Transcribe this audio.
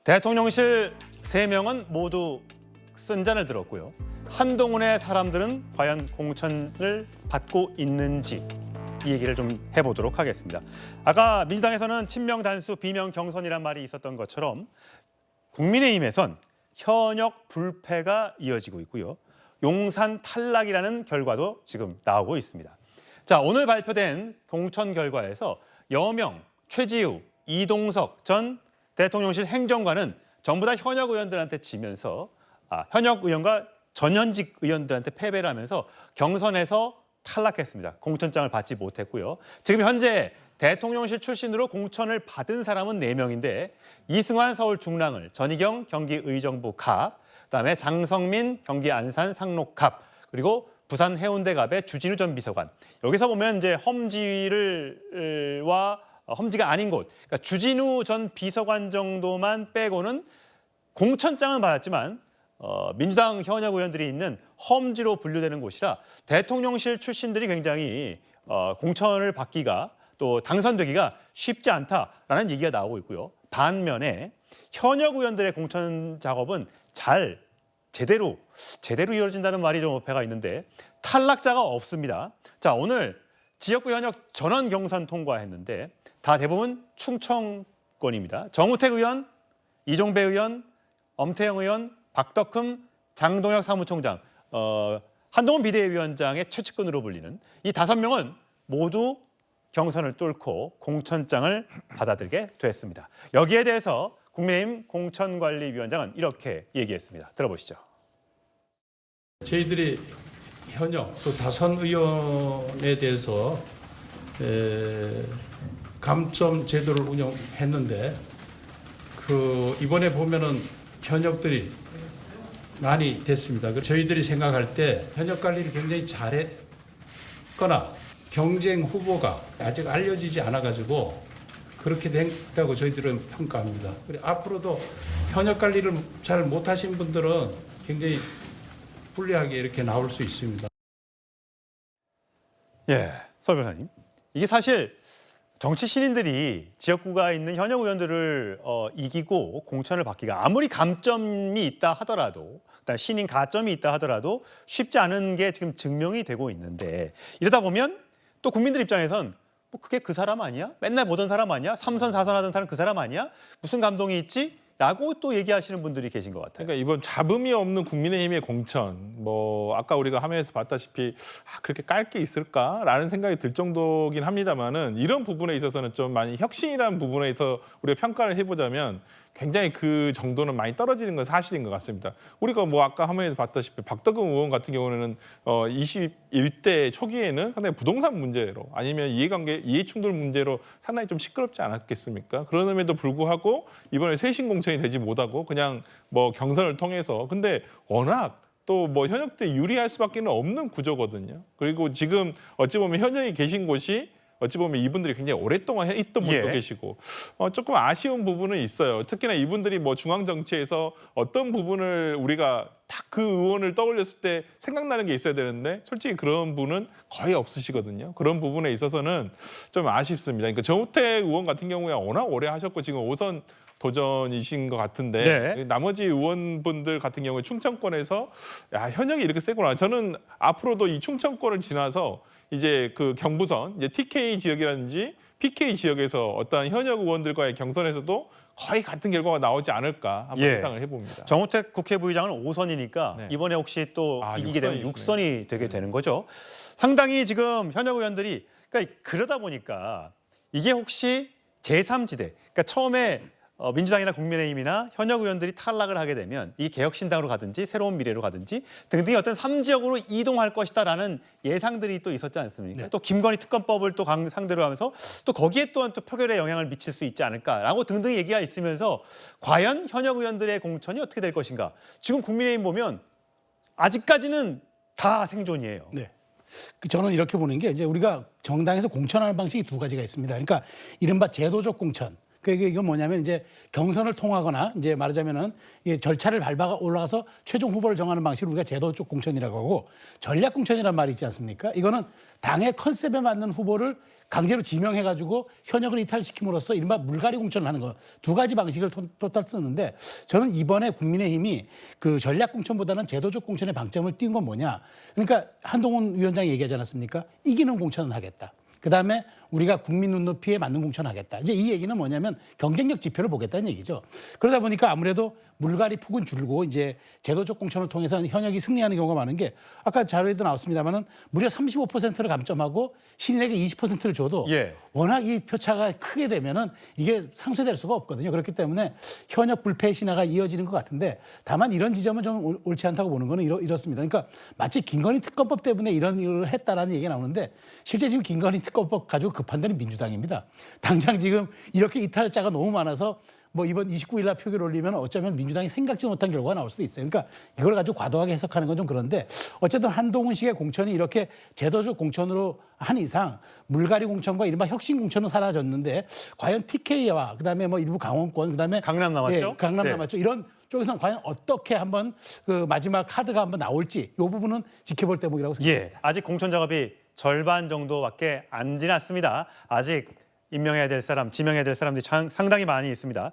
대통령실 3명은 모두 쓴잔을 들었고요. 한동훈의 사람들은 과연 공천을 받고 있는지 이 얘기를 좀 해보도록 하겠습니다. 아까 민주당에서는 친명 단수 비명 경선이란 말이 있었던 것처럼 국민의힘에선 현역 불패가 이어지고 있고요. 용산 탈락이라는 결과도 지금 나오고 있습니다. 자, 오늘 발표된 공천 결과에서 여명, 최지우, 이동석 전 대통령실 행정관은 전부 다 현역 의원들한테 지면서 현역 의원과 전현직 의원들한테 패배를 하면서 경선에서 탈락했습니다. 공천장을 받지 못했고요. 지금 현재 대통령실 출신으로 공천을 받은 사람은 4명인데 이승환 서울 중랑을, 전희경 경기 의정부 갑, 그다음에 장성민 경기 안산 상록 갑, 그리고 부산 해운대 갑의 주진우 전 비서관. 여기서 보면 이제 험지가 아닌 곳, 그러니까 주진우 전 비서관 정도만 빼고는 공천장은 받았지만 민주당 현역 의원들이 있는 험지로 분류되는 곳이라 대통령실 출신들이 굉장히 공천을 받기가 또 당선되기가 쉽지 않다라는 얘기가 나오고 있고요. 반면에 현역 의원들의 공천 작업은 제대로 이루어진다는 말이 좀 어폐가 있는데 탈락자가 없습니다. 자, 오늘 지역구 현역 전원 경선 통과했는데 다 대부분 충청권입니다. 정우택 의원, 이종배 의원, 엄태영 의원, 박덕흠, 장동혁 사무총장, 한동훈 비대위원장의 최측근으로 불리는 이 5명은 모두 경선을 뚫고 공천장을 받아들게 됐습니다. 여기에 대해서 국민의힘 공천관리위원장은 이렇게 얘기했습니다. 들어보시죠. 저희들이 현역 또 다선 의원에 대해서 감점 제도를 운영했는데 이번에 보면은 현역들이 많이 됐습니다. 저희들이 생각할 때 현역 관리를 굉장히 잘했거나 경쟁 후보가 아직 알려지지 않아가지고 그렇게 됐다고 저희들은 평가합니다. 그리고 앞으로도 현역 관리를 잘 못하신 분들은 굉장히 불리하게 이렇게 나올 수 있습니다. 예, 서 변호사님. 이게 사실 정치 신인들이 지역구가 있는 현역 의원들을 이기고 공천을 받기가 아무리 감점이 있다 하더라도, 그다음에 신인 가점이 있다 하더라도 쉽지 않은 게 지금 증명이 되고 있는데 이러다 보면 또 국민들 입장에선 뭐 그게 그 사람 아니야? 맨날 보던 사람 아니야? 3선, 4선 하던 사람 그 사람 아니야? 무슨 감동이 있지? 라고 또 얘기하시는 분들이 계신 것 같아요. 그러니까 이번 잡음이 없는 국민의힘의 공천, 아까 우리가 화면에서 봤다시피 그렇게 깔 게 있을까라는 생각이 들 정도긴 합니다만은 이런 부분에 있어서는 좀 많이 혁신이라는 부분에서 우리가 평가를 해보자면 굉장히 그 정도는 많이 떨어지는 건 사실인 것 같습니다. 우리가 아까 화면에서 봤다시피 박덕흠 의원 같은 경우는 21대 초기에는 상당히 부동산 문제로 아니면 이해충돌 문제로 상당히 좀 시끄럽지 않았겠습니까? 그럼에도 불구하고 이번에 쇄신 공천이 되지 못하고 그냥 경선을 통해서 근데 워낙 또 현역때 유리할 수밖에 없는 구조거든요. 그리고 지금 어찌 보면 현역이 계신 곳이 어찌 보면 이분들이 굉장히 오랫동안 있던 분도 계시고 조금 아쉬운 부분은 있어요. 특히나 이분들이 중앙 정치에서 어떤 부분을 우리가 딱 그 의원을 떠올렸을 때 생각나는 게 있어야 되는데 솔직히 그런 분은 거의 없으시거든요. 그런 부분에 있어서는 좀 아쉽습니다. 그러니까 정우택 의원 같은 경우에 워낙 오래 하셨고 지금 5선 도전이신 것 같은데 나머지 의원분들 같은 경우에 충청권에서 현역이 이렇게 세구나. 저는 앞으로도 이 충청권을 지나서 이제 그 경부선, 이제 TK 지역이라든지 PK 지역에서 어떤 현역 의원들과의 경선에서도 거의 같은 결과가 나오지 않을까 한번 예상을 해봅니다. 정우택 국회부의장은 5선이니까 이번에 혹시 또 이기게 되면 6선이 되게 되는 거죠. 상당히 지금 현역 의원들이 그러다 보니까 이게 혹시 제3지대, 그러니까 처음에 민주당이나 국민의힘이나 현역 의원들이 탈락을 하게 되면 이 개혁신당으로 가든지 새로운 미래로 가든지 등등의 어떤 3지역으로 이동할 것이다라는 예상들이 또 있었지 않습니까? 또 김건희 특검법을 또 상대로 하면서 또 거기에 또한 또 표결에 영향을 미칠 수 있지 않을까라고 등등 얘기가 있으면서 과연 현역 의원들의 공천이 어떻게 될 것인가? 지금 국민의힘 보면 아직까지는 다 생존이에요. 네. 저는 이렇게 보는 게 이제 우리가 정당에서 공천하는 방식이 2가지가 있습니다. 그러니까 이른바 제도적 공천. 그게 이건 뭐냐면 이제 경선을 통하거나 이제 말하자면은 이 절차를 밟아 올라가서 최종 후보를 정하는 방식을 우리가 제도적 공천이라고 하고 전략 공천이란 말이 있지 않습니까? 이거는 당의 컨셉에 맞는 후보를 강제로 지명해가지고 현역을 이탈시킴으로써 이른바 물갈이 공천을 하는 거 두 가지 방식을 토탈 쓰는데 저는 이번에 국민의힘이 그 전략 공천보다는 제도적 공천의 방점을 띈 건 뭐냐? 그러니까 한동훈 위원장이 얘기하지 않았습니까? 이기는 공천은 하겠다. 그다음에 우리가 국민 눈높이에 맞는 공천하겠다. 이제 이 얘기는 뭐냐면 경쟁력 지표를 보겠다는 얘기죠. 그러다 보니까 아무래도 물갈이 폭은 줄고 이제 제도적 공천을 통해서 현역이 승리하는 경우가 많은 게 아까 자료에도 나왔습니다만은 무려 35%를 감점하고 신인에게 20%를 줘도 예. 워낙 이 표차가 크게 되면은 이게 상쇄될 수가 없거든요. 그렇기 때문에 현역 불패 신화가 이어지는 것 같은데 다만 이런 지점은 좀 옳지 않다고 보는 거는 이렇습니다. 그러니까 마치 김건희 특검법 때문에 이런 일을 했다라는 얘기가 나오는데 실제 지금 김건희 특검법 가지고 급한 데는 민주당입니다. 당장 지금 이렇게 이탈자가 너무 많아서 뭐 이번 29일 날 표결 올리면 어쩌면 민주당이 생각지 못한 결과가 나올 수도 있어요. 그러니까 이걸 가지고 과도하게 해석하는 건 좀 그런데 어쨌든 한동훈식의 공천이 이렇게 제도적 공천으로 한 이상 물갈이 공천과 이른바 혁신 공천은 사라졌는데 과연 TK와 그다음에 뭐 일부 강원권 그다음에 강남 남았죠? 예, 강남 네. 남았죠. 이런 쪽에서는 과연 어떻게 한번 그 마지막 카드가 한번 나올지 이 부분은 지켜볼 대목이라고 생각합니다. 예, 아직 공천 작업이 절반 정도밖에 안 지났습니다. 아직 임명해야 될 사람, 지명해야 될 사람들이 상당히 많이 있습니다.